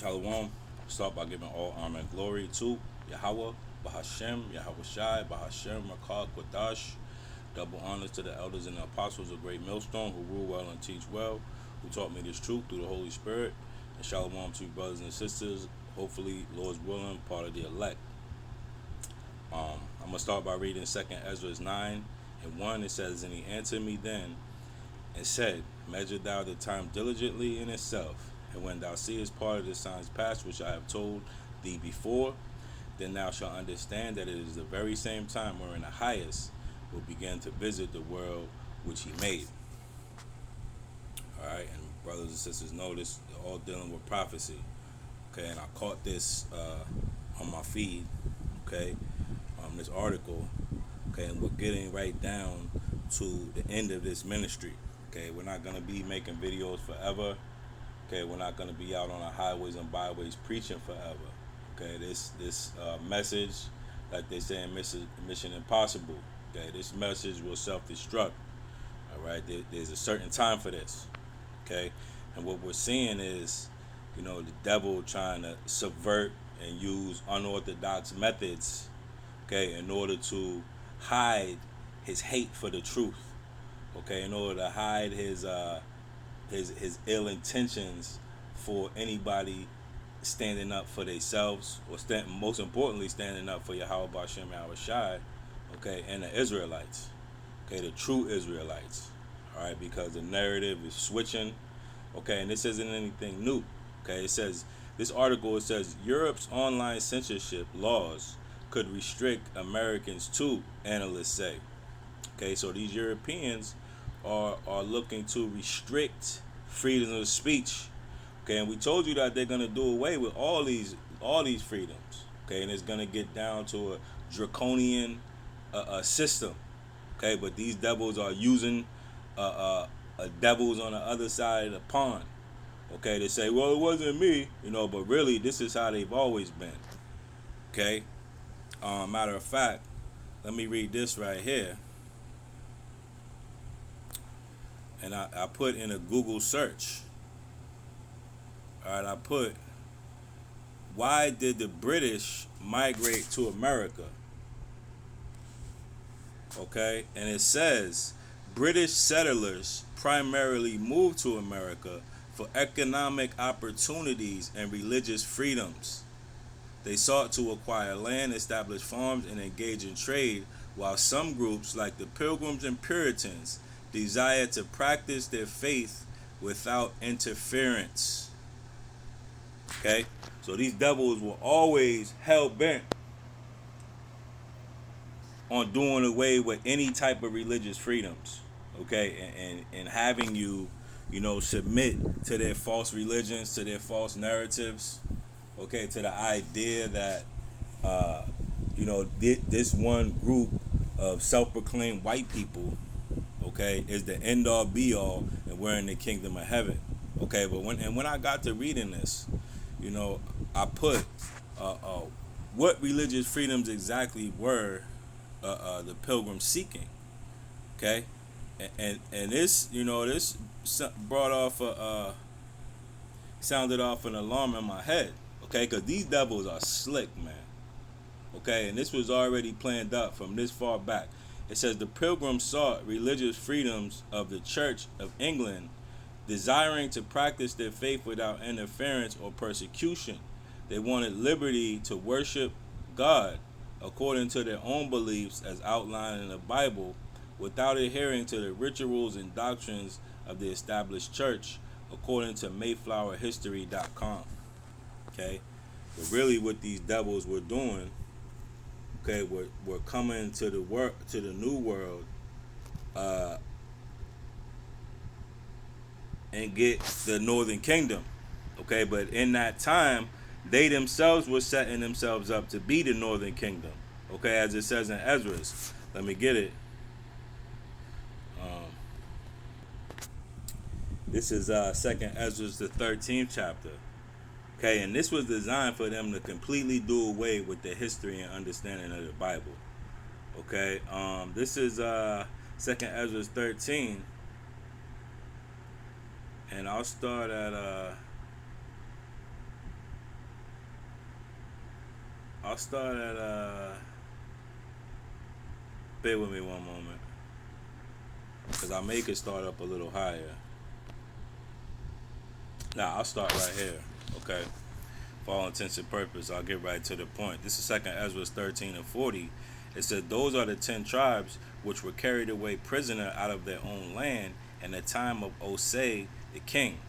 Shalom. Start by giving all honor and glory to Yahweh, Bahashem, Yahweh Shai, Bahashem, Rakah, Quadash. Double honors to the elders and the apostles of Great Millstone who rule well and teach well, who taught me this truth through the Holy Spirit. And shalom to you brothers and sisters, hopefully, Lord's willing, part of the elect. I'm going to start by reading 2nd Ezra 9 and 1. It says, "And he answered me then and said, Measure thou the time diligently in itself, and when thou seest part of the signs past which I have told thee before, then thou shalt understand that it is the very same time wherein the highest will begin to visit the world which he made." Alright, and brothers and sisters know this, all dealing with prophecy. Okay, and I caught this on my feed, okay, this article, okay, and we're getting right down to the end of this ministry. Okay, we're not going to be making videos forever. Okay, we're not going to be out on the highways and byways preaching forever. Okay, this message, like they say in Mission Impossible, okay, this message will self-destruct. All right, there's a certain time for this. Okay, and what we're seeing is, the devil trying to subvert and use unorthodox methods, okay, in order to hide his hate for the truth. Okay, in order to hide his ill intentions for anybody standing up for themselves, or most importantly, standing up for Yahweh Bashem Yahweh Shai, okay, and the Israelites, okay, the true Israelites, all right, because the narrative is switching, okay, and this isn't anything new, okay. It says, this article, it says, Europe's online censorship laws could restrict Americans too, analysts say. Okay, so these Europeans are looking to restrict freedom of speech. Okay, and we told you that they're gonna do away with all these freedoms. Okay, and it's gonna get down to a draconian system. Okay, but these devils are using devils on the other side of the pond. Okay, they say, well, it wasn't me, but really, this is how they've always been. Okay, matter of fact, let me read this right here. And I put in a Google search. All right, I put, why did the British migrate to America? Okay, and it says, British settlers primarily moved to America for economic opportunities and religious freedoms. They sought to acquire land, establish farms, and engage in trade, while some groups, like the Pilgrims and Puritans, desired to practice their faith without interference. Okay? So these devils were always hell-bent on doing away with any type of religious freedoms. Okay? And having you, submit to their false religions, to their false narratives. Okay? To the idea that, this one group of self-proclaimed white people, okay, is the end all be all, and we're in the kingdom of heaven. Okay, but when I got to reading this, I put what religious freedoms exactly were the pilgrims seeking. Okay, and this this brought off sounded off an alarm in my head. Okay, because these devils are slick, man. Okay, and this was already planned up from this far back. It says the Pilgrims sought religious freedoms of the Church of England, desiring to practice their faith without interference or persecution. They wanted liberty to worship God according to their own beliefs as outlined in the Bible, without adhering to the rituals and doctrines of the established church, according to MayflowerHistory.com. Okay, but really, what these devils were doing, okay, we're coming to the new world, and get the Northern Kingdom, okay. But in that time, they themselves were setting themselves up to be the Northern Kingdom, okay, as it says in Ezra's. Let me get it. This is 2nd Ezra's, the 13th chapter. Okay, and this was designed for them to completely do away with the history and understanding of the Bible. Okay, this is 2nd Ezra 13, and I'll start at I'll start at bear with me one moment, because I may could start up a little higher. Now I'll start right here. Okay. For all intents and purposes, I'll get right to the point. This is Second Ezra 13 and 40. It said, "Those are the 10 tribes which were carried away prisoner out of their own land in the time of Osei the king,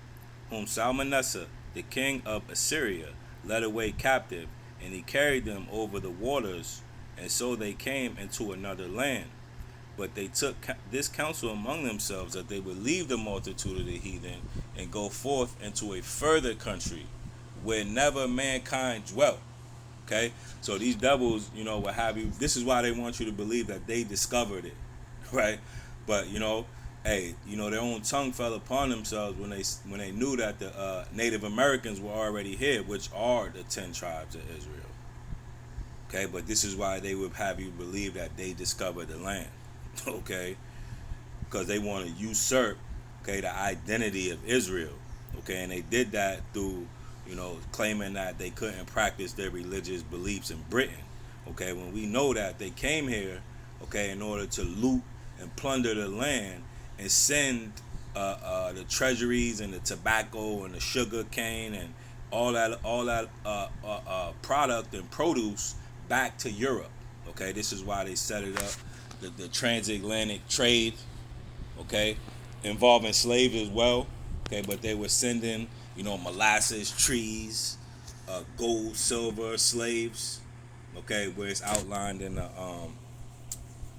whom Salmanasseh the king of Assyria led away captive, and he carried them over the waters, and so they came into another land. But they took this counsel among themselves, that they would leave the multitude of the heathen and go forth into a further country where never mankind dwelt." Okay, so these devils, will have you. This is why they want you to believe that they discovered it, right? But hey, their own tongue fell upon themselves when they knew that the Native Americans were already here, which are the 10 tribes of Israel. Okay, but this is why they would have you believe that they discovered the land. Okay, because they want to usurp, the identity of Israel. Okay, and they did that through claiming that they couldn't practice their religious beliefs in Britain. Okay, when we know that they came here, in order to loot and plunder the land and send the treasuries and the tobacco and the sugar cane and all that product and produce back to Europe. Okay, this is why they set it up, the transatlantic trade. Okay, involving slaves as well. Okay, but they were sending molasses, trees, gold, silver, slaves. Okay, where it's outlined in the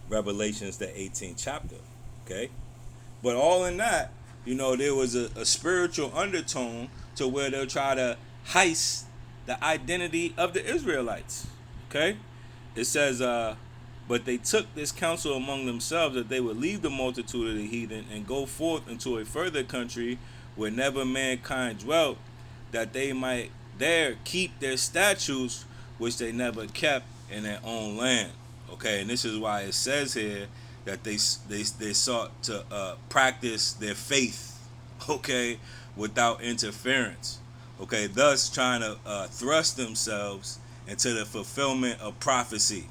Revelations, the 18th chapter. Okay, but all in that, there was a spiritual undertone to where they'll try to heist the identity of the Israelites. Okay, it says, "But they took this counsel among themselves, that they would leave the multitude of the heathen and go forth into a further country where never mankind dwelt, that they might there keep their statutes which they never kept in their own land." Okay, and this is why it says here that they sought to practice their faith, without interference. Okay, thus trying to thrust themselves into the fulfillment of prophecy.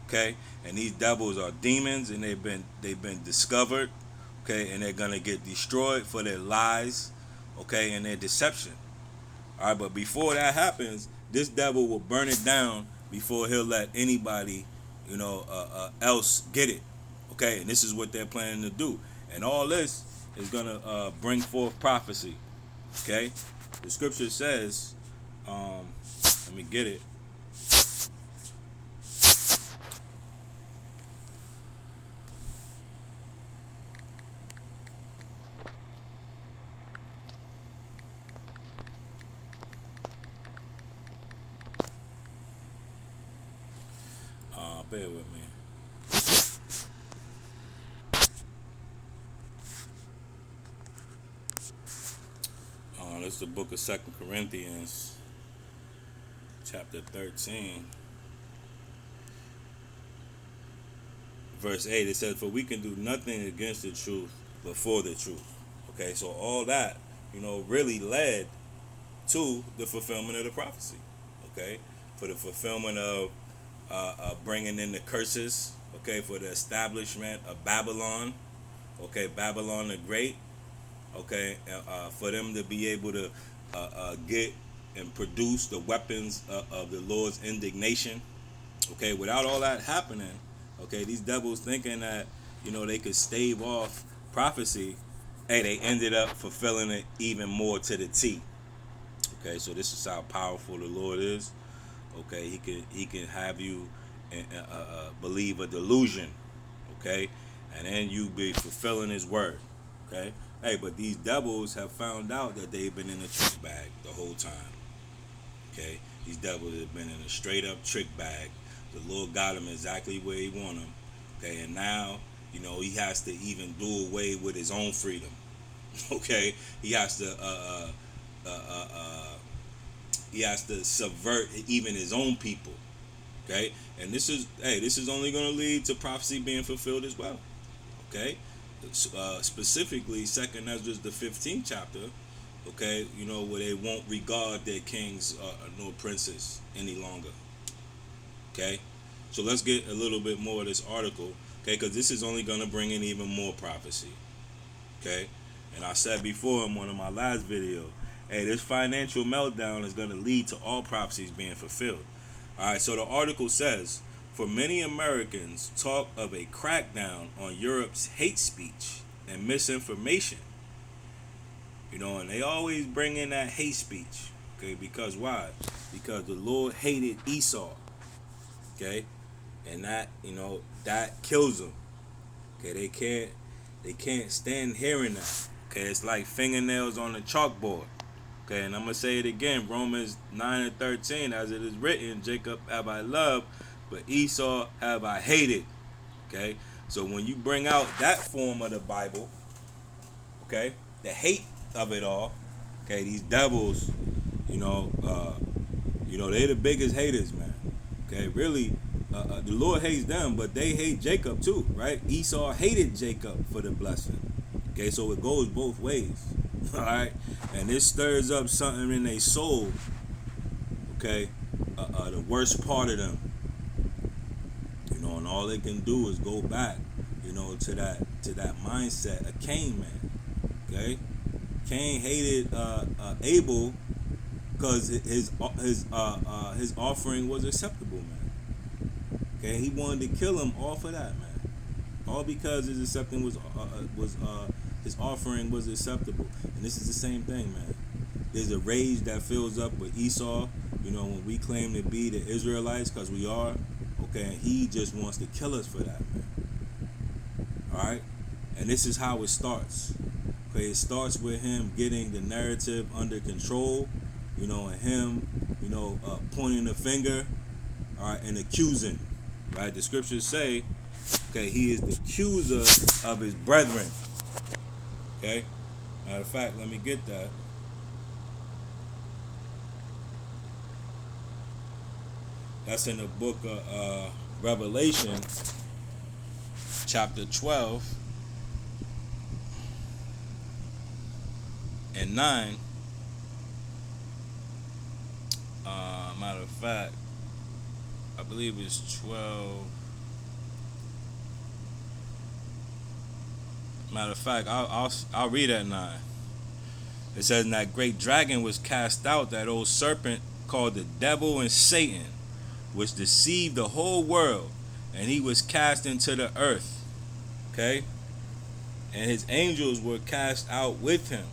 Okay, and these devils are demons, and they've been discovered. Okay, and they're gonna get destroyed for their lies, and their deception. All right, but before that happens, this devil will burn it down before he'll let anybody, else get it. Okay, and this is what they're planning to do, and all this is gonna bring forth prophecy. Okay, the scripture says, let me get it. Bear with me. This is the book of 2 Corinthians, chapter 13, verse 8. It says, "For we can do nothing against the truth, but for the truth." Okay, so all that, really led to the fulfillment of the prophecy. Okay, for the fulfillment of bringing in the curses. Okay, for the establishment of Babylon. Okay, Babylon the Great. Okay, for them to be able to get and produce the weapons of the Lord's indignation. Okay, without all that happening, these devils thinking that they could stave off prophecy, hey, they ended up fulfilling it even more to the T. Okay, so this is how powerful the Lord is. Okay, he can have you believe a delusion. Okay, and then you be fulfilling his word. Okay. Hey, but these devils have found out that they've been in a trick bag the whole time. Okay, these devils have been in a straight up trick bag. The Lord got them exactly where He want them. Okay, and now He has to even do away with His own freedom. Okay, He has to subvert even His own people. Okay, and this is only going to lead to prophecy being fulfilled as well. Okay. Specifically, Second Ezra, the 15th chapter, where they won't regard their kings nor princes any longer. Okay, so let's get a little bit more of this article. Okay, because this is only going to bring in even more prophecy. Okay, and I said before in one of my last videos, hey, this financial meltdown is going to lead to all prophecies being fulfilled. All right, so the article says, for many Americans, talk of a crackdown on Europe's hate speech and misinformation. And they always bring in that hate speech. Okay, because why? Because the Lord hated Esau. Okay, and that kills them. Okay, they can't stand hearing that. Okay, it's like fingernails on a chalkboard. Okay, and I'm gonna say it again, Romans 9:13, as it is written, Jacob have I loved, but Esau have I hated. Okay, so when you bring out that form of the Bible, okay, the hate of it all, okay, these devils, they're the biggest haters, man. Okay, really, the Lord hates them, but they hate Jacob too, right? Esau hated Jacob for the blessing. Okay, so it goes both ways. All right, and this stirs up something in their soul. Okay, the worst part of them. And all they can do is go back, to that mindset of Cain, man. Okay, Cain hated Abel because his offering was acceptable, man. Okay, he wanted to kill him all for that, man. All because his his offering was acceptable. And this is the same thing, man. There's a rage that fills up with Esau, when we claim to be the Israelites, because we are. Okay, and he just wants to kill us for that, man. All right, and this is how it starts. Okay, it starts with him getting the narrative under control, and him, pointing the finger, all right, and accusing, right? The scriptures say, okay, he is the accuser of his brethren. Okay, matter of fact, let me get that. That's in the book of Revelation, chapter 12 and 9. Matter of fact, I believe it's 12. Matter of fact, I'll read at 9. It says, "And that great dragon was cast out, that old serpent called the devil and Satan, which deceived the whole world, and he was cast into the earth." Okay, and his angels were cast out with him.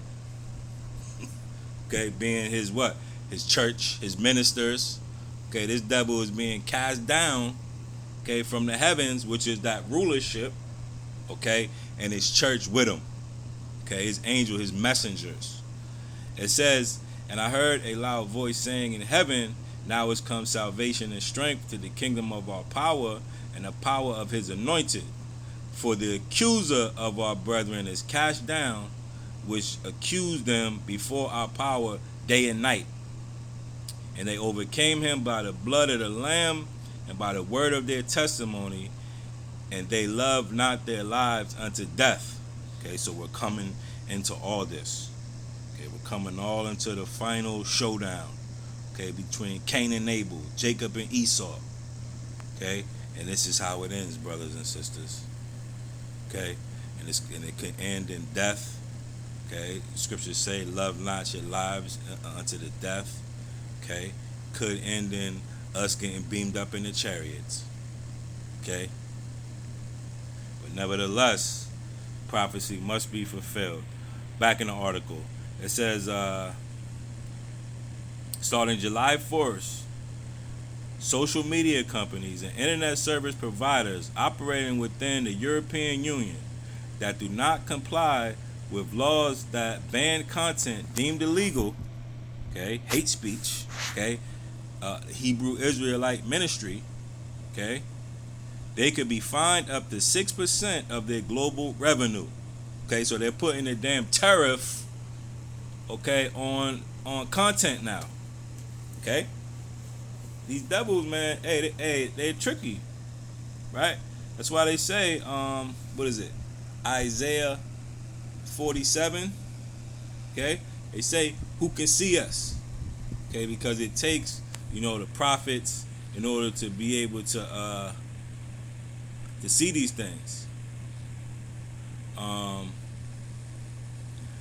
Okay, being his what? His church, his ministers. Okay, this devil is being cast down, okay, from the heavens, which is that rulership, okay, and his church with him. Okay, his angel, his messengers. It says, "And I heard a loud voice saying in heaven, now is come salvation and strength to the kingdom of our power and the power of his anointed. For the accuser of our brethren is cast down, which accused them before our power day and night. And they overcame him by the blood of the Lamb and by the word of their testimony, and they loved not their lives unto death." Okay, so we're coming into all this. Okay, we're coming all into the final showdown. Okay, between Cain and Abel, Jacob and Esau. Okay, and this is how it ends, brothers and sisters. Okay, and it can end in death. Okay, scriptures say, "Love not your lives unto the death." Okay, could end in us getting beamed up in the chariots. Okay, but nevertheless, prophecy must be fulfilled. Back in the article, it says, starting July 1st, social media companies and internet service providers operating within the European Union that do not comply with laws that ban content deemed illegal, okay, hate speech, okay, Hebrew Israelite ministry, okay, they could be fined up to 6% of their global revenue. Okay, so they're putting a damn tariff, okay, on content now. Okay, these devils, man, they're tricky, right? That's why they say, what is it, Isaiah 47. Okay, they say, "Who can see us?" Okay, because it takes, the prophets, in order to be able to see these things.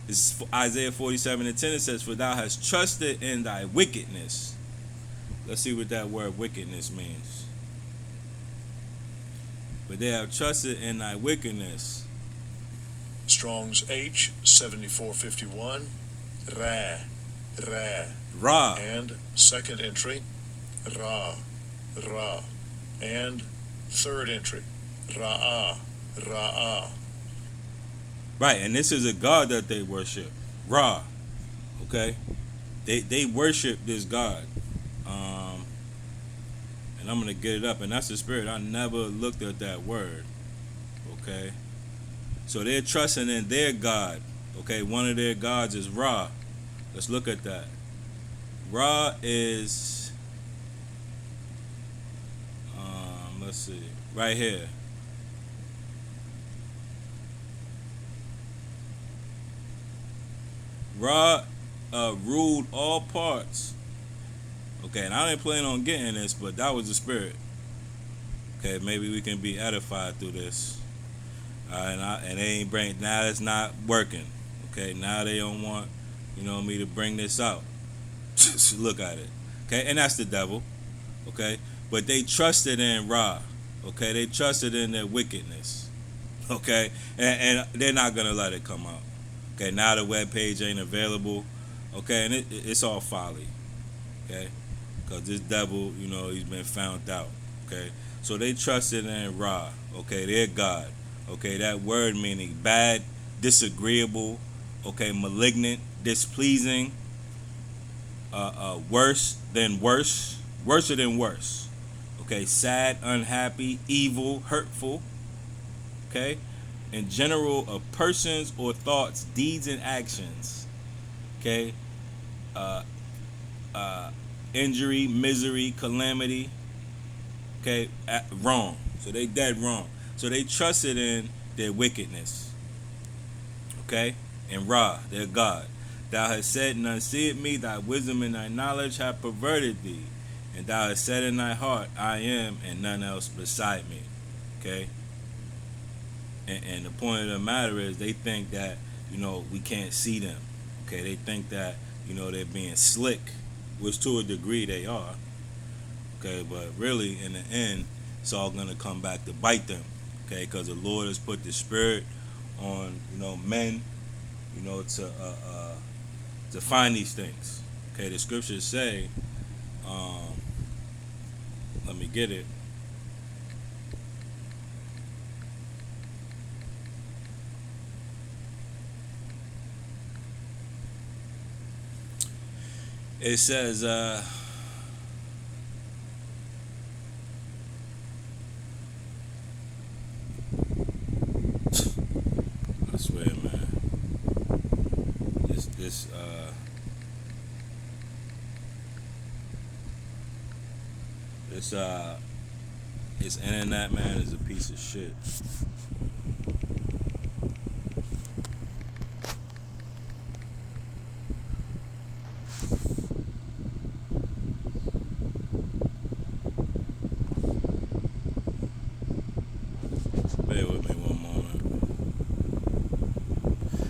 It's Isaiah 47:10. It says, "For thou hast trusted in thy wickedness." Let's see what that word wickedness means. But they have trusted in thy wickedness. Strong's H 7451. Ra. Ra. And second entry, Ra. And third entry, Ra'ah. Right, and this is a god that they worship, Ra. Okay, they worship this god, and I'm gonna get it up, and that's the spirit. I never looked at that word. Okay, so they're trusting in their god. Okay, one of their gods is Ra. Let's look at that. Ra is, let's see, right here. Ra ruled all parts. Okay, and I didn't plan on getting this, but that was the spirit. Okay, maybe we can be edified through this. And they ain't bring, now it's not working. Okay, now they don't want, me to bring this out. Just look at it. Okay, and that's the devil. Okay, but they trusted in Ra. Okay, they trusted in their wickedness. Okay, and they're not gonna let it come out. Okay, now the web page ain't available. Okay, and it's all folly. Okay, because this devil, he's been found out. Okay, so they trusted in Ra. Okay, their God. Okay, that word meaning bad, disagreeable. Okay, malignant, displeasing. Worse than worse, worser than worse. Okay, sad, unhappy, evil, hurtful. Okay, in general of persons or thoughts, deeds and actions. Okay, injury, misery, calamity. Okay, wrong. So they dead wrong. So they trusted in their wickedness. Okay, and Ra, their God. Thou hast said, none seeth me, thy wisdom and thy knowledge have perverted thee. And thou hast said in thy heart, I am, and none else beside me. Okay? And the point of the matter is they think that, we can't see them. Okay, they think that, they're being slick, which to a degree they are. Okay, but really, in the end, it's all going to come back to bite them. Okay, because the Lord has put the spirit on, men, to find these things. Okay, the scriptures say, let me get it. It says, I swear, man. This internet, man, is a piece of shit. Bear with me one moment.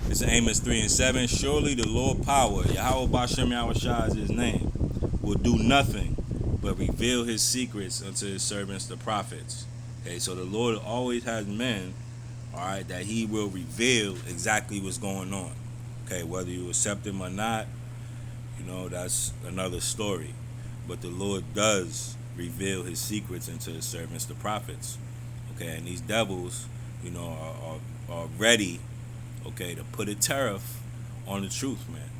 It's Amos 3:7. Surely the Lord power, Yahweh Bashem Yahushua is his name, will do nothing but reveal his secrets unto his servants, the prophets. Okay, so the Lord always has men, all right, that he will reveal exactly what's going on. Okay, whether you accept him or not, that's another story. But the Lord does reveal his secrets into his servants, the prophets. Okay, and these devils, are ready, okay, to put a tariff on the truth, man.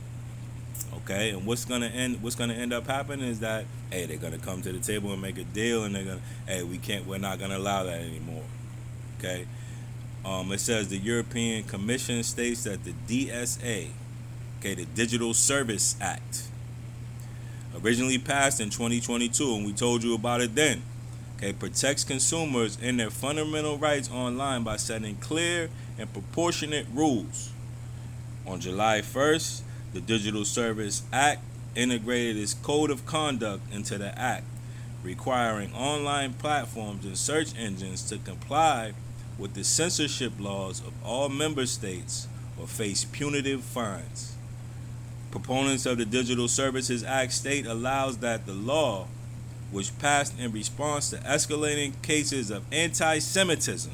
Okay, and what's gonna end up happening is that, hey, they're gonna come to the table and make a deal, and they're gonna, hey, we're not gonna allow that anymore. Okay, it says the European Commission states that the DSA, okay, the Digital Service Act, originally passed in 2022, and we told you about it then. Okay, protects consumers in their fundamental rights online by setting clear and proportionate rules. On July 1st, the Digital Service Act integrated its code of conduct into the act, requiring online platforms and search engines to comply with the censorship laws of all member states or face punitive fines. Proponents of the Digital Services Act state allows that the law, which passed in response to escalating cases of anti-Semitism.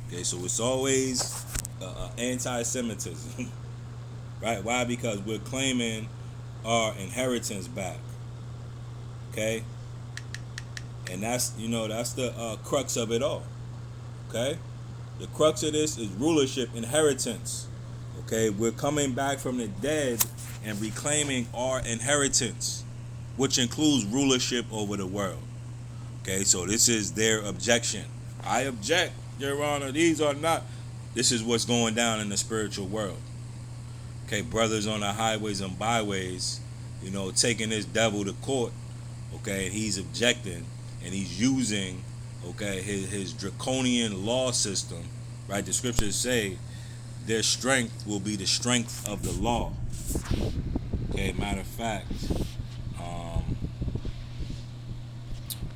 Okay, so it's always anti-Semitism, right? Why? Because we're claiming our inheritance back. Okay, and that's the crux of it all. Okay, the crux of this is rulership, inheritance. Okay, we're coming back from the dead and reclaiming our inheritance, which includes rulership over the world. Okay, so this is their objection. I object, Your Honor. These are not. This is what's going down in the spiritual world. Okay, brothers on the highways and byways, taking this devil to court. Okay, and he's objecting and he's using, his draconian law system. Right, the scriptures say their strength will be the strength of the law. Okay, matter of fact,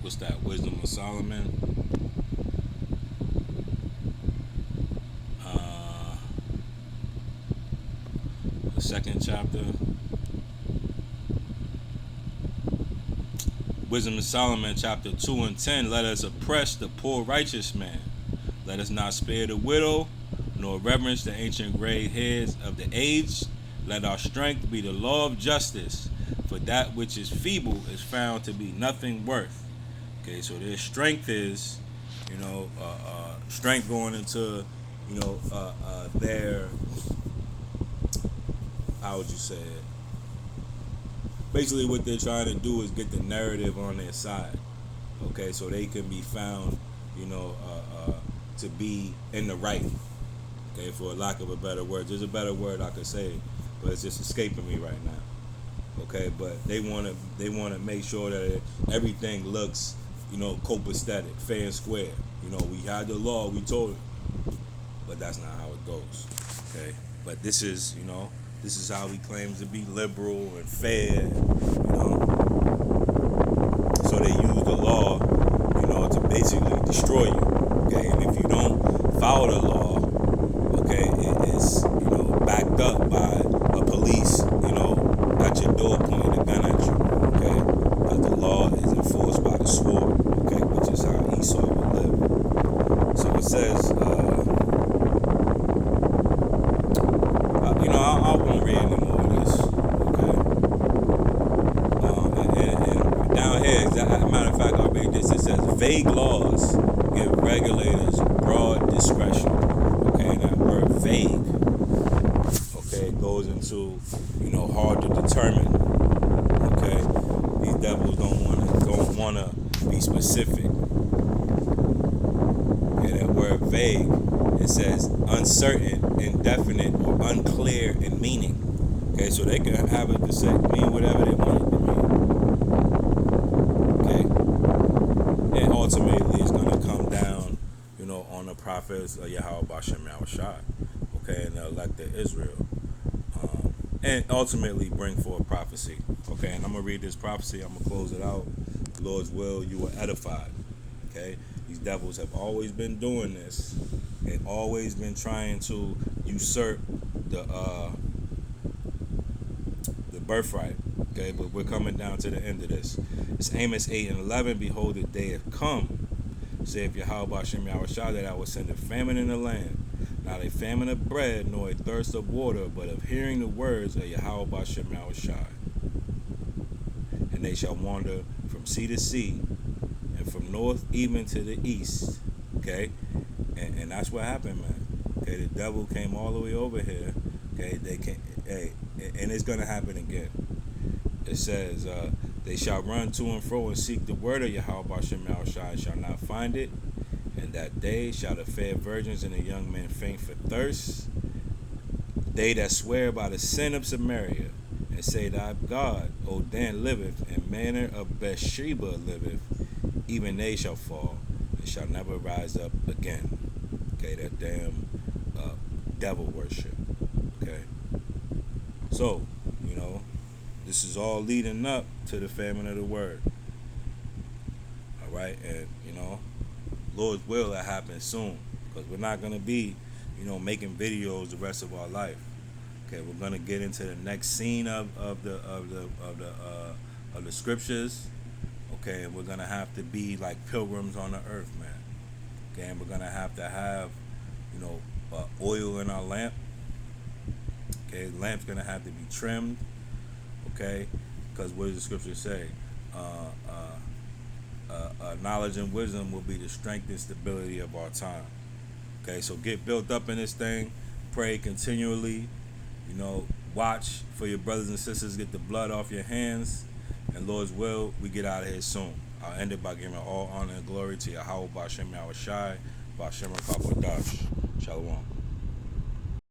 what's that? Wisdom of Solomon. The second chapter. Wisdom of Solomon, chapter 2 and 10. Let us oppress the poor righteous man. Let us not spare the widow, nor reverence the ancient gray hairs of the aged. Let our strength be the law of justice, for that which is feeble is found to be nothing worth. Okay, so their strength is, strength going into, their, how would you say it? Basically, what they're trying to do is get the narrative on their side. Okay, so they can be found, to be in the right. Okay, for lack of a better word. There's a better word I could say, but it's just escaping me right now. Okay, but they want to make sure that everything looks, copacetic, fair and square. We had the law, we told it, but that's not how it goes. Okay, but this is how he claims to be liberal and fair. So they use the law, to basically destroy you. Okay, and if you don't follow the law, okay, it is backed up by a police, at your door pointing a gun at you. Okay, because the law is enforced by the sword. Okay, which is how Esau would live. So it says, I won't read any more of this. Okay, and down here, as a matter of fact, I'll read this. It says, vague laws give regulators broad discretion. Okay, and that word vague, goes into hard to determine. Okay, these devils don't wanna be specific. Okay, that word vague, it says uncertain, indefinite, or unclear in meaning. Okay, so they can have it to say mean whatever they want it to mean. Okay, and ultimately it's gonna come down, on the prophets of Yahweh Bashem Yahushua. Okay, and the elect of Israel. And ultimately bring forth prophecy. Okay, and I'm going to read this prophecy. I'm going to close it out. Lord's will, you are edified. Okay, these devils have always been doing this. They've always been trying to usurp the birthright. Okay, but we're coming down to the end of this. It's Amos 8 and 11. Behold, the day hath come, saith Yahweh Bashem Yahushua, that I will send a famine in the land. Not a famine of bread, nor a thirst of water, but of hearing the words of Yahweh Bashem Yahushua. And they shall wander from sea to sea, and from north even to the east. Okay? And that's what happened, man. Okay, the devil came all the way over here. Okay, and it's gonna happen again. It says, they shall run to and fro and seek the word of Yahweh Bashem Yahushua, and shall not find it. And that day shall the fair virgins and the young men faint for thirst. They that swear by the sin of Samaria, and say, thy God, O Dan, liveth, and manner of Bathsheba liveth, even they shall fall, and shall never rise up again. Okay, that damn devil worship. Okay, so this is all leading up to the famine of the word. All right, and Lord's will, that happen soon, because we're not gonna be, making videos the rest of our life. Okay, we're gonna get into the next scene of the scriptures. Okay, and we're gonna have to be like pilgrims on the earth, man. Okay, and we're gonna have to have, oil in our lamp. Okay, the lamp's gonna have to be trimmed. Okay, because what does the scripture say? Knowledge and wisdom will be the strength and stability of our time. Okay, so get built up in this thing. Pray continually. Watch for your brothers and sisters. Get the blood off your hands. And Lord's will, we get out of here soon. I'll end it by giving all honor and glory to Yahweh B'Shem Yahushai, B'Shem Rakah Kodash. Shalom.